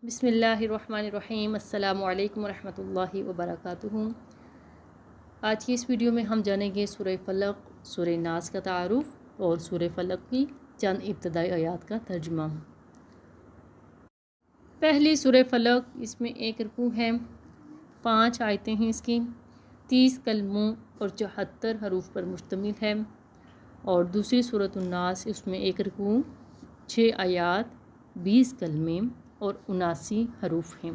بسم اللہ الرحمن الرحیم۔ السلام علیکم ورحمۃ اللہ وبرکاتہ۔ آج کی اس ویڈیو میں ہم جانیں گے سورہ فلق، سورہ ناس کا تعارف اور سورہ فلق کی چند ابتدائی آیات کا ترجمہ۔ پہلی سورہ فلق، اس میں 1 رکوع ہے، 5 آیتیں ہیں، اس کی 30 کلموں اور 74 حروف پر مشتمل ہے۔ اور دوسری سورۃ الناس، اس میں 1 رکوع، 6 آیات، 20 کلمے اور 79 حروف ہیں۔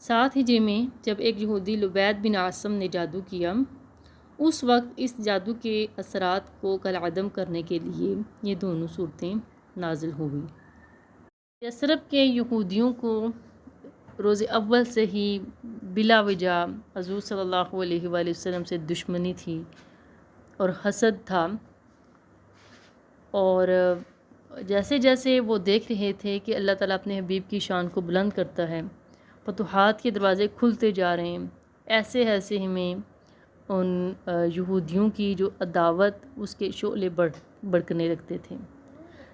7 ہجری میں جب ایک یہودی لبید بن عاصم نے جادو کیا، اس وقت اس جادو کے اثرات کو کالعدم کرنے کے لیے یہ دونوں صورتیں نازل ہوئیں۔ یثرب کے یہودیوں کو روز اول سے ہی بلا وجہ حضور صلی اللہ علیہ وآلہ وسلم سے دشمنی تھی اور حسد تھا، اور جیسے جیسے وہ دیکھ رہے تھے کہ اللہ تعالیٰ اپنے حبیب کی شان کو بلند کرتا ہے، فتوحات کے دروازے کھلتے جا رہے ہیں، ایسے ایسے ہمیں ان یہودیوں کی جو عداوت، اس کے شعلے بڑھنے لگتے تھے۔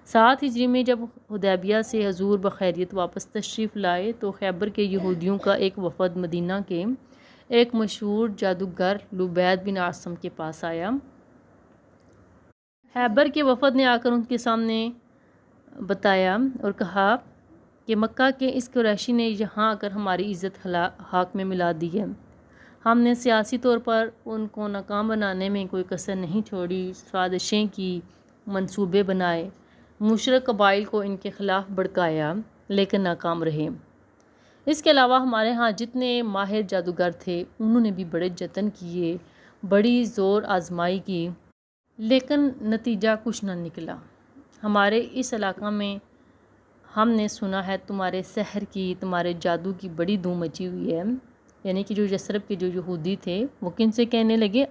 7 ہجری میں جب حدیبیہ سے حضور بخیریت واپس تشریف لائے تو خیبر کے یہودیوں کا ایک وفد مدینہ کے ایک مشہور جادوگر لبید بن عاصم کے پاس آیا۔ خیبر کے وفد نے آ کر ان کے سامنے بتایا اور کہا کہ مکہ کے اس قریشی نے یہاں آ کر ہماری عزت ہاک میں ملا دی ہے۔ ہم نے سیاسی طور پر ان کو ناکام بنانے میں کوئی کسر نہیں چھوڑی، سازشیں کی، منصوبے بنائے، مشرک قبائل کو ان کے خلاف بھڑکایا، لیکن ناکام رہے۔ اس کے علاوہ ہمارے ہاں جتنے ماہر جادوگر تھے، انہوں نے بھی بڑے جتن کیے، بڑی زور آزمائی کی، لیکن نتیجہ کچھ نہ نکلا۔ ہمارے اس علاقہ میں ہم نے سنا ہے تمہارے سحر کی، تمہارے جادو کی بڑی دھوم مچی ہوئی ہے۔ یعنی کہ جو یثرب کے جو یہودی تھے وہ کن سے کہنے لگے؟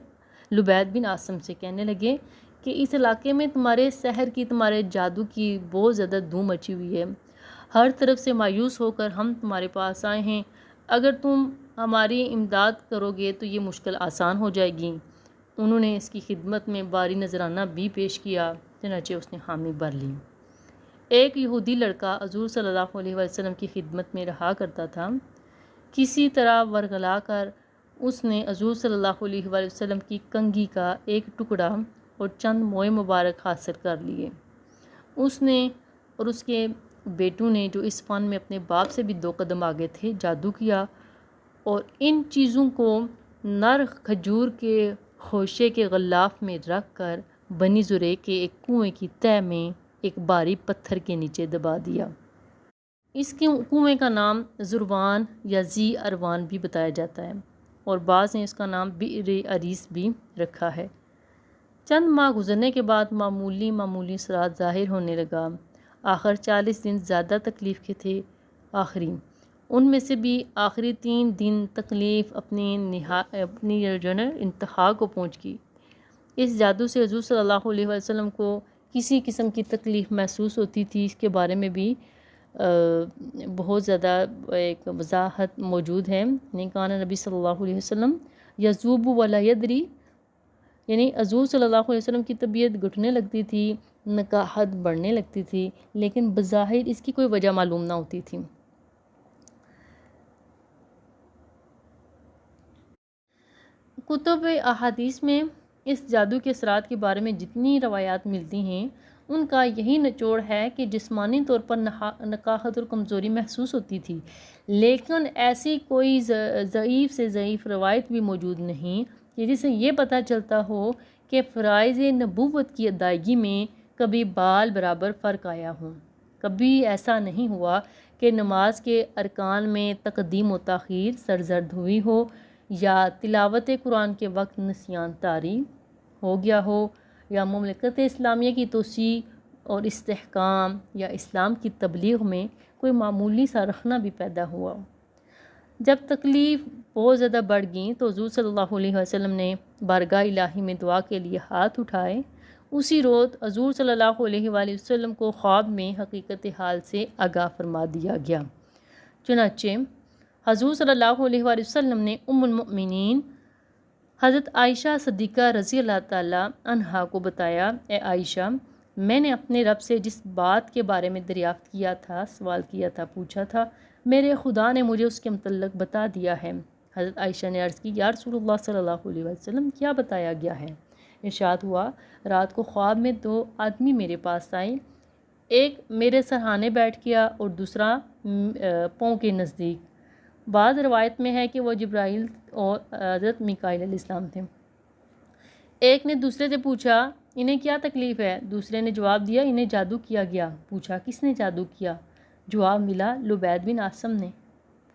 لبید بن عاصم سے کہنے لگے کہ اس علاقے میں تمہارے سحر کی، تمہارے جادو کی بہت زیادہ دھوم مچی ہوئی ہے، ہر طرف سے مایوس ہو کر ہم تمہارے پاس آئے ہیں، اگر تم ہماری امداد کرو گے تو یہ مشکل آسان ہو جائے گی۔ انہوں نے اس کی خدمت میں باری نذرانہ بھی پیش کیا، چنانچہ اس نے حامی بھر لی۔ ایک یہودی لڑکا حضور صلی اللہ علیہ وسلم کی خدمت میں رہا کرتا تھا، کسی طرح ورغلا کر اس نے حضور صلی اللہ علیہ وآلہ وسلم کی کنگھی کا ایک ٹکڑا اور چند موئے مبارک حاصل کر لیے۔ اس نے اور اس کے بیٹوں نے، جو اس فن میں اپنے باپ سے بھی 2 قدم آگے تھے، جادو کیا اور ان چیزوں کو نر کھجور کے خوشے کے غلاف میں رکھ کر بنی زریق کے ایک کنویں کی تہہ میں ایک بھاری پتھر کے نیچے دبا دیا۔ اس کے کنویں کا نام زروان یا ذی اروان بھی بتایا جاتا ہے، اور بعض نے اس کا نام بئر عریس بھی رکھا ہے۔ چند ماہ گزرنے کے بعد معمولی اثرات ظاہر ہونے لگا۔ آخر 40 دن زیادہ تکلیف کے تھے۔ ان میں سے بھی آخری 3 دن تکلیف اپنی انتہا کو پہنچ گئی۔ اس جادو سے حضور صلی اللہ علیہ وسلم کو کسی قسم کی تکلیف محسوس ہوتی تھی، اس کے بارے میں بھی بہت زیادہ ایک وضاحت موجود ہے۔ یعنی کان نبی صلی اللہ علیہ وسلم یذوب ولا یدری، یعنی حضور صلی اللہ علیہ وسلم کی طبیعت گھٹنے لگتی تھی، نکاحت بڑھنے لگتی تھی، لیکن بظاہر اس کی کوئی وجہ معلوم نہ ہوتی تھی۔ کتب احادیث میں اس جادو کے اثرات کے بارے میں جتنی روایات ملتی ہیں، ان کا یہی نچوڑ ہے کہ جسمانی طور پر نکاحت اور کمزوری محسوس ہوتی تھی، لیکن ایسی کوئی ضعیف سے ضعیف روایت بھی موجود نہیں کہ جس سے یہ پتہ چلتا ہو کہ فرائض نبوت کی ادائیگی میں کبھی بال برابر فرق آیا ہو۔ کبھی ایسا نہیں ہوا کہ نماز کے ارکان میں تقدیم و تاخیر سرزد ہوئی ہو، یا تلاوت قرآن کے وقت نسیان طاری ہو گیا ہو، یا مملکت اسلامیہ کی توسیع اور استحکام یا اسلام کی تبلیغ میں کوئی معمولی سا رخنہ بھی پیدا ہوا۔ جب تکلیف بہت زیادہ بڑھ گئی تو حضور صلی اللہ علیہ وسلم نے بارگاہ الہی میں دعا کے لیے ہاتھ اٹھائے۔ اسی روز حضور صلی اللہ علیہ وآلہ وسلم کو خواب میں حقیقت حال سے آگاہ فرما دیا گیا۔ چنانچہ حضور صلی اللہ علیہ وآلہ وسلم نے ام المؤمنین حضرت عائشہ صدیقہ رضی اللہ تعالیٰ عنہا کو بتایا، اے عائشہ، میں نے اپنے رب سے جس بات کے بارے میں دریافت کیا تھا، سوال کیا تھا، پوچھا تھا، میرے خدا نے مجھے اس کے متعلق بتا دیا ہے۔ حضرت عائشہ نے عرض کی، یا رسول اللہ صلی اللہ علیہ وسلم کیا بتایا گیا ہے؟ ارشاد ہوا، رات کو خواب میں 2 آدمی میرے پاس آئے، ایک میرے سرہانے بیٹھ گیا اور دوسرا پاؤں کے نزدیک۔ بعض روایت میں ہے کہ وہ جبرائیل اور حضرت میکائیل علیہ السلام تھے۔ ایک نے دوسرے سے پوچھا، انہیں کیا تکلیف ہے؟ دوسرے نے جواب دیا، انہیں جادو کیا گیا۔ پوچھا، کس نے جادو کیا؟ جواب ملا، لبید بن عاصم نے۔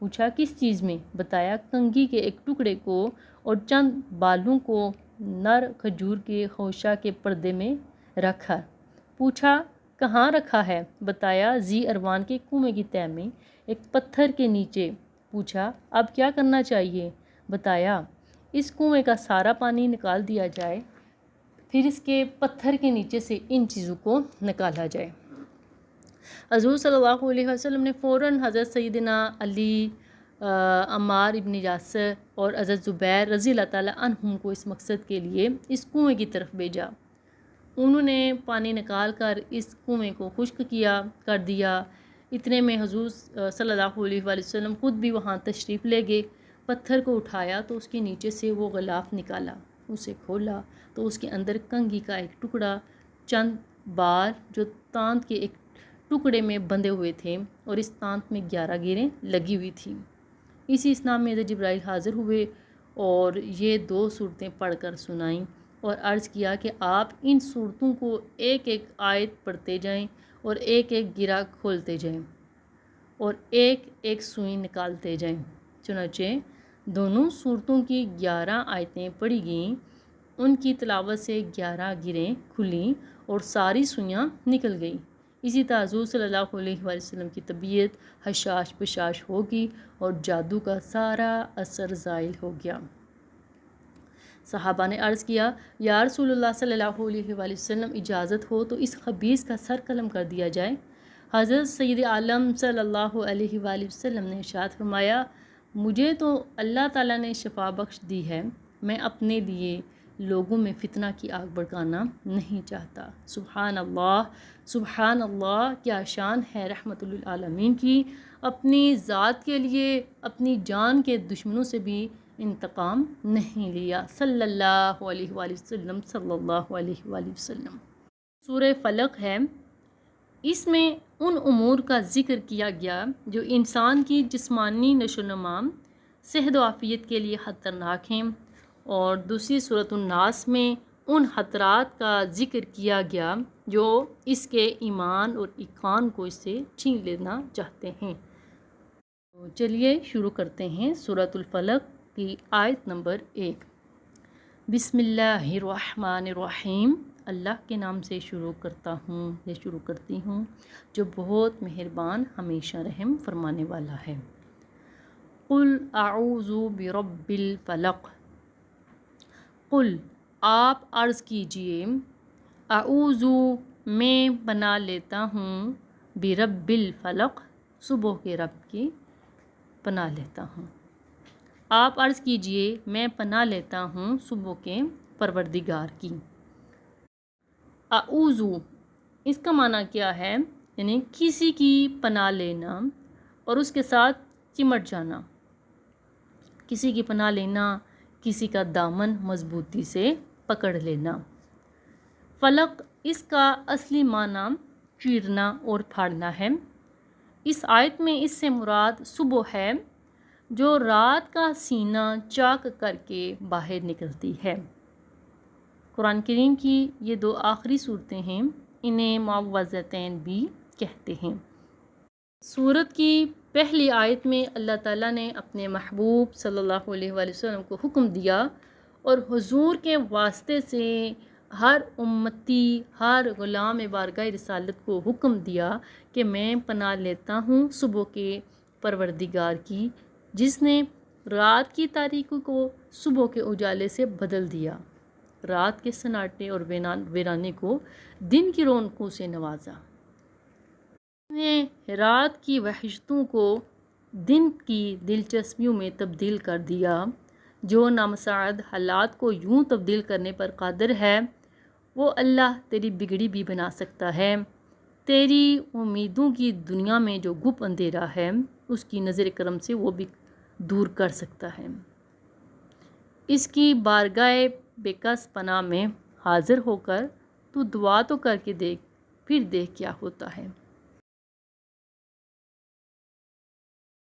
پوچھا، کس چیز میں؟ بتایا، کنگھی کے ایک ٹکڑے کو اور چند بالوں کو نر کھجور کے خوشہ کے پردے میں رکھا۔ پوچھا، کہاں رکھا ہے؟ بتایا، ذی اروان کے کنویں کی تہہ میں ایک پتھر کے نیچے۔ پوچھا، اب کیا کرنا چاہیے؟ بتایا، اس کنویں کا سارا پانی نکال دیا جائے، پھر اس کے پتھر کے نیچے سے ان چیزوں کو نکالا جائے۔ حضور صلی اللہ علیہ وسلم نے فوراً حضرت سیدنا علی، عمار ابن یاسر اور حضرت زبیر رضی اللہ تعالیٰ عنہم کو اس مقصد کے لیے اس کنویں کی طرف بھیجا۔ انہوں نے پانی نکال کر اس کنویں کو خشک کر دیا۔ اتنے میں حضور صلی اللہ علیہ وسلم خود بھی وہاں تشریف لے گئے۔ پتھر کو اٹھایا تو اس کے نیچے سے وہ غلاف نکالا، اسے کھولا تو اس کے اندر کنگھی کا ایک ٹکڑا، چند بال جو تانت کے ایک ٹکڑے میں بندھے ہوئے تھے اور اس تانت میں 11 گیریں لگی ہوئی تھیں۔ اسی اسنا میں حضرت جبرائیل حاضر ہوئے اور یہ 2 صورتیں پڑھ کر سنائیں اور عرض کیا کہ آپ ان صورتوں کو ایک ایک آیت پڑھتے جائیں اور ایک ایک گرہ کھولتے جائیں اور ایک ایک سوئی نکالتے جائیں۔ چنانچہ دونوں صورتوں کی 11 آیتیں پڑھی گئیں، ان کی تلاوت سے 11 گرہیں کھلیں اور ساری سوئیاں نکل گئیں۔ اسی طرح حضور صلی اللہ علیہ وسلم کی طبیعت حشاش بشاش ہوگی اور جادو کا سارا اثر زائل ہو گیا۔ صحابہ نے عرض کیا، یا رسول اللہ صلی اللہ علیہ وسلم اجازت ہو تو اس خبیث کا سر قلم کر دیا جائے۔ حضرت سید عالم صلی اللہ علیہ وآلہ وسلم نے ارشاد فرمایا، مجھے تو اللہ تعالیٰ نے شفا بخش دی ہے، میں اپنے لیے لوگوں میں فتنہ کی آگ بھڑکانا نہیں چاہتا۔ سبحان اللہ، کیا شان ہے رحمت للعالمین کی۔ اپنی ذات کے لیے اپنی جان کے دشمنوں سے بھی انتقام نہیں لیا، صلی اللہ علیہ وآلہ وسلم، صلی اللہ علیہ وآلہ وسلم۔ سورہ فلق ہے، اس میں ان امور کا ذکر کیا گیا جو انسان کی جسمانی نشو و نما، صحت و عافیت کے لیے خطرناک ہیں، اور دوسری سورۃ الناس میں ان خطرات کا ذکر کیا گیا جو اس کے ایمان اور ایقان کو اس سے چھین لینا چاہتے ہیں۔ تو چلیے شروع کرتے ہیں سورۃ الفلق کی آیت نمبر 1۔ بسم اللہ الرحمن الرحیم، اللہ کے نام سے شروع کرتا ہوں یا شروع کرتی ہوں جو بہت مہربان ہمیشہ رحم فرمانے والا ہے۔ قل اعوذ برب الفلق، قل آپ عرض کیجئے، اعوذ میں پناہ لیتا ہوں، برب الفلق صبح کے رب کی پناہ لیتا ہوں۔ آپ عرض کیجئے، میں پناہ لیتا ہوں صبح کے پروردگار کی۔ اعوذ، اس کا معنی کیا ہے؟ یعنی کسی کی پناہ لینا اور اس کے ساتھ چمٹ جانا، کسی کی پناہ لینا، کسی کا دامن مضبوطی سے پکڑ لینا۔ فلق، اس کا اصلی معنی چیرنا اور پھاڑنا ہے۔ اس آیت میں اس سے مراد صبح ہے جو رات کا سینہ چاک کر کے باہر نکلتی ہے۔ قرآن کریم کی یہ 2 آخری صورتیں ہیں، انہیں معوذتین بھی کہتے ہیں۔ سورت کی پہلی آیت میں اللہ تعالیٰ نے اپنے محبوب صلی اللہ علیہ وآلہ وسلم کو حکم دیا اور حضور کے واسطے سے ہر امتی، ہر غلام بارگاہ رسالت کو حکم دیا کہ میں پناہ لیتا ہوں صبح کے پروردگار کی، جس نے رات کی تاریکی کو صبح کے اجالے سے بدل دیا، رات کے سناٹے اور ویرانے کو دن کی رونقوں سے نوازا، نے رات کی وحشتوں کو دن کی دلچسپیوں میں تبدیل کر دیا، جو نامساعد حالات کو یوں تبدیل کرنے پر قادر ہے وہ اللہ تیری بگڑی بھی بنا سکتا ہے، تیری امیدوں کی دنیا میں جو گپ اندھیرا ہے اس کی نظر کرم سے وہ بھی دور کر سکتا ہے۔ اس کی بارگاہ بے کس پناہ میں حاضر ہو کر تو دعا تو کر کے دیکھ، پھر دیکھ کیا ہوتا ہے۔